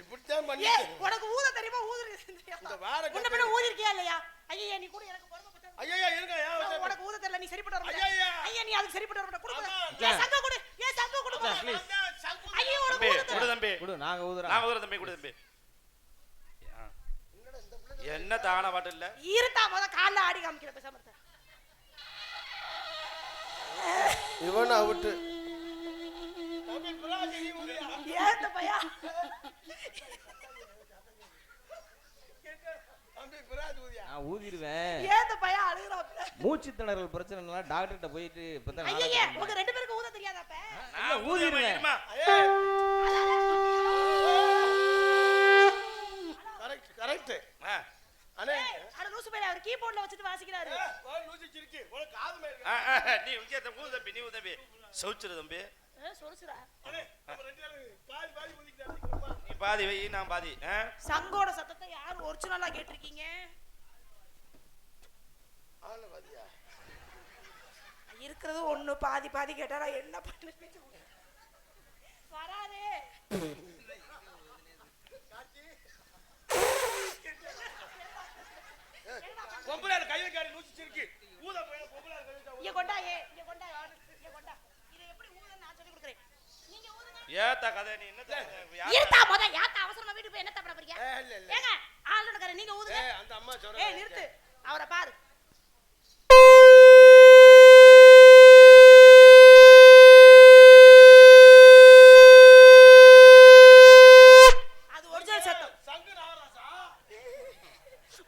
இப்படித்தான் பண்ணி உனக்கு ஊத தெரியுமா? முன்ன பின்ன ஊதி இருக்கியா இல்லையா? ஐயா நீ கூட எனக்கு பொறுமை பத்த. ஐயா இருங்க. உனக்கு ஊத தெரியல, நீ சரிப்பட்டு வர மாட்டே. ஐயா நீ அதுக்கு சரிப்பட்டு வர மாட்டே. குடு. ஏ சங்க குடு. ப்ளீஸ். ஐயா உனக்கு ஊத குடு தம்பி. குடு, நாங்க ஊதுறோம். நாங்க ஊதுறோம் தம்பி, குடு தம்பி. என்ன தான பாட்டு இல்ல? ஈரத்தா மொத கால்ல ஆடி காமிக்கிற பேசாம இருக்க. இவன் அவுட். ஏத்த பையா. நான் ஊதிடுவேன். ஏத்த பையா அழுகுறாப்ல. மூச்சு திணறல் பிரச்சனைனால டாக்டர்கிட்ட போயிட்டு இப்பதான் ஐயா உங்க ரெண்டு பேருக்கு ஊத தெரியாதா அப்ப? நான் ஊதிடுவேன். கரெக்ட். அண்ணே அட லூசு பையா அவர் கீபோர்ட்ல வச்சிட்டு வாசிக்கிறாரு. லூசி சிரிக்கி. உனக்கு காது மேல. நீ உங்கேத்த ஊது தம்பி, நீ ஊது தம்பி. சௌச்சுரு தம்பி. சொருசுடா. அண்ணே நம்ம ரெண்டு பேரும் பாதி ஊதிக்கிட்டாங்க. நீ பாதி வை, நான் பாதி. சங்கோட சத்தத்தை யார் ஒரிஜினலா கேட்டிருக்கீங்க? ஆளவாதியா இருக்கிறது ஒண்ணு, பாதி பாதி கேட்டா நான் என்ன பண்ணுவேன்? வராதே. பொம்பளால கை வைக்காத லூசி சிரிக்கி. ஊத போய் பொம்பளால கை வைக்க. இங்க கொண்டா. இங்க கொண்டா. இத எப்படி ஊதன்னு நான் சொல்லி கொடுக்கிறேன். நீங்க ஊதுங்க. ஏத்தா கதை நீ என்னத்த? ஏத்தா மொத ஏத்தா அவசரமா வீட்டுக்கு போய் என்னத்த பண்ண போறீங்க? இல்ல. ஏங்க ஆளோட கரை நீங்க ஊதுங்க. அந்த அம்மா சொல்றா. நிறுத்து. அவரை பாரு. அது ஒரிஜினல் சத்தம். சங்கு ராராசா.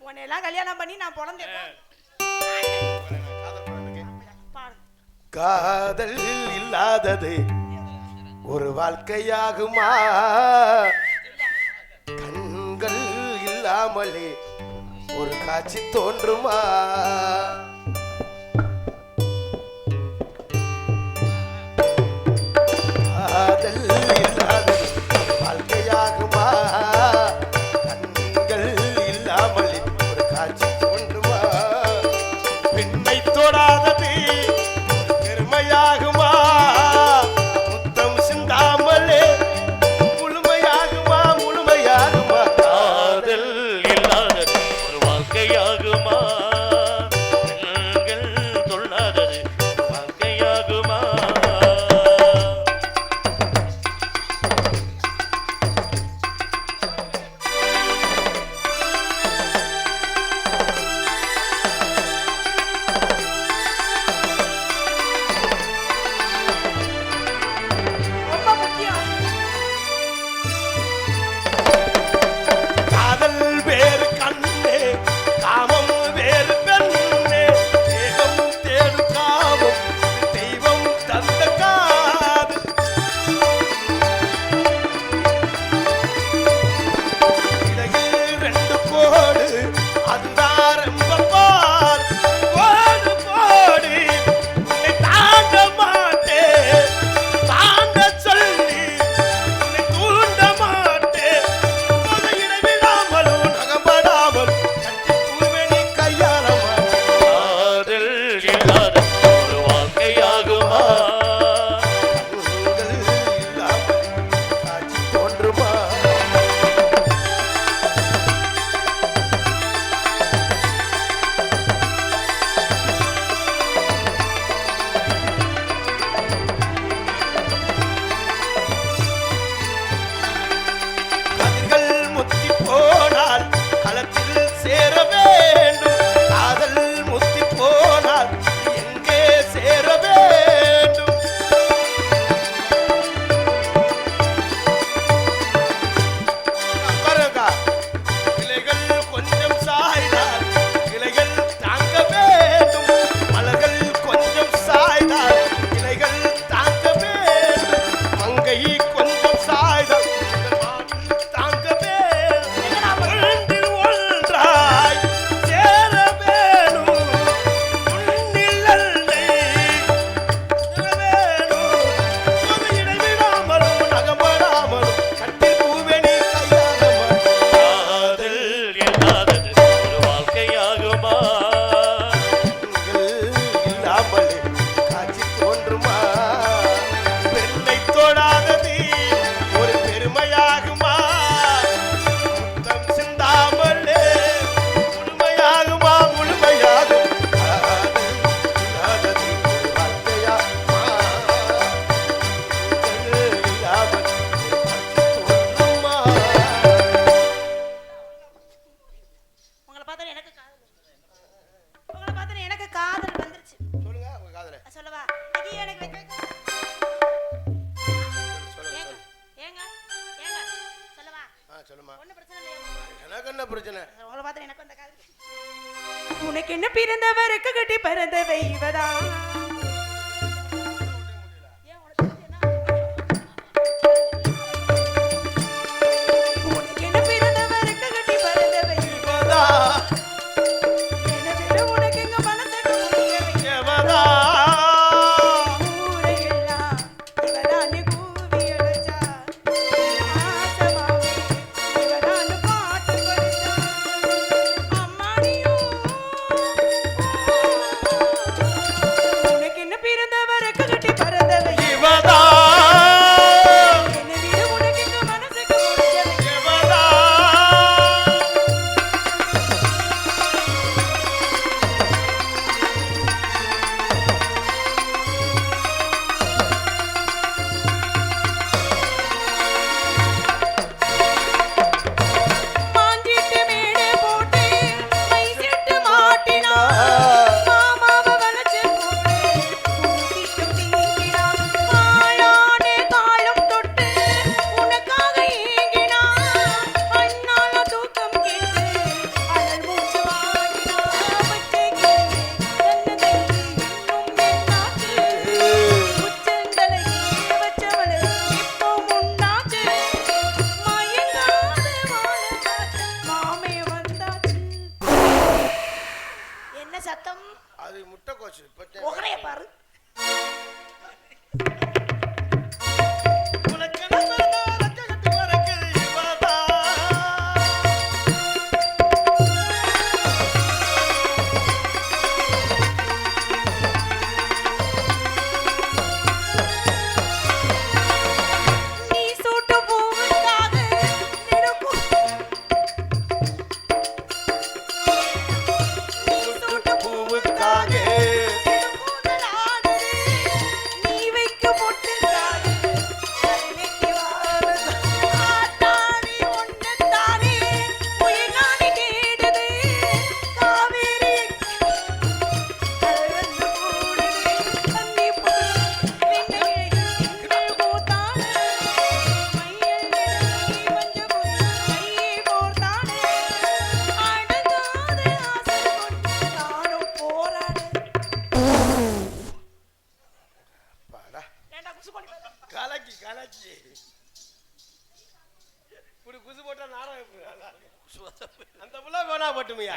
உன்னை எல்லாம் கல்யாணம் பண்ணி நான் பொழந்தேன். காதல் இல்லாதது ஒரு வாழ்க்கையாகுமா? கண்கள் இல்லாமலே ஒரு காட்சி தோன்றுமா? காதல் இல்லாதது வாழ்க்கையாகுமா? கண்கள் இல்லாமலே ஒரு காட்சி தோன்றுமா? பெண்மை தொடாதது பெருமையாகுமா? முத்தம் சிந்தாமலே முழுமையாகுமா? காதல் இல்லாதது ஒரு வாழ்க்கையாகுமா? சொல்லுமா. ஒண்ணும் பிரச்சனை இல்லையா? எனக்கு என்ன பிரச்சனை? உங்களை பார்த்தா எனக்கு வந்த காது. உனக்கு என்ன பிறந்தவருக்கு கட்டி பிறந்தவை இவதா? ஏன் உனக்கு என்ன? உனக்கு என்ன பிறந்தவருக்கு கட்டி பிறந்தவை இவதா? என்ன பேரு உனக்கு எங்க மனசுக்கு புரியவை எவதா? ஊரையெல்லாம் இவதான்னு கூவி அழைச்சா. ஆசமாவே இவதான்னு பாட்டு படிச்சா. அம்மாடியும் உனக்கு என்ன பிறந்தவருக்கு கட்டி பிறந்தவை இவதா? என்ன வீடு உனக்கு எங்க மனசுக்கு புரியவை எவதா? மாஞ்சிட்டு மேடை போட்டு மைசிட்டு மாட்டினா. மாமாவ வளைச்சு போட்டு கூட்டிட்டு தீங்கினா. ஆளானே காலம் தொட்டு உனக்காக ஏங்கினா. அண்ணால தூக்கம் கேட்டு அனல் மூச்சு வாங்கினா. பச்சை கிளியே தன்னதை இன்னும் என்னாச்சு? உச்சந்தலையே வச்சவளு இப்போ முன்னாச்சு. மயங்காத வாழ மாமே வந்தாச்சு. என்ன சத்தம்? அது முட்டைக்கோசு. முகரைய பாரு. உனக்கு என்ன பிறந்தவருக்கு கட்டி பிறக்குது இவதா? நீ சூட்டு பூவுக்காக நெடுக்கும் நீ சூட்டு பூவுக்காக நெடுக்கூந்தலாடுது. நீ வைக்கும் பொட்டுக்காக கருணைக்கு வாழுது. ஆத்தாடி ஒன்னத்தானே உயிர்நாடி தேடுது. காவேரி கடல் வந்து கூடுது. அந்தி புது வெண்ணையில் திங்கள் பூத்தாடு. மையல் நிழலில் மஞ்சள் பொய் மையை போர்த்தாடு. அடங்காத ஆசை கொண்டு நானும் போராடு. அப்பாடா. ஏண்டா குசு பண்ணி பாரு. கலக்கி கலக்கி இப்படி குசு போட்டா நானும் எப்படி நல்லா இருக்கும். அந்த புள்ள வேணா பட்டுமையா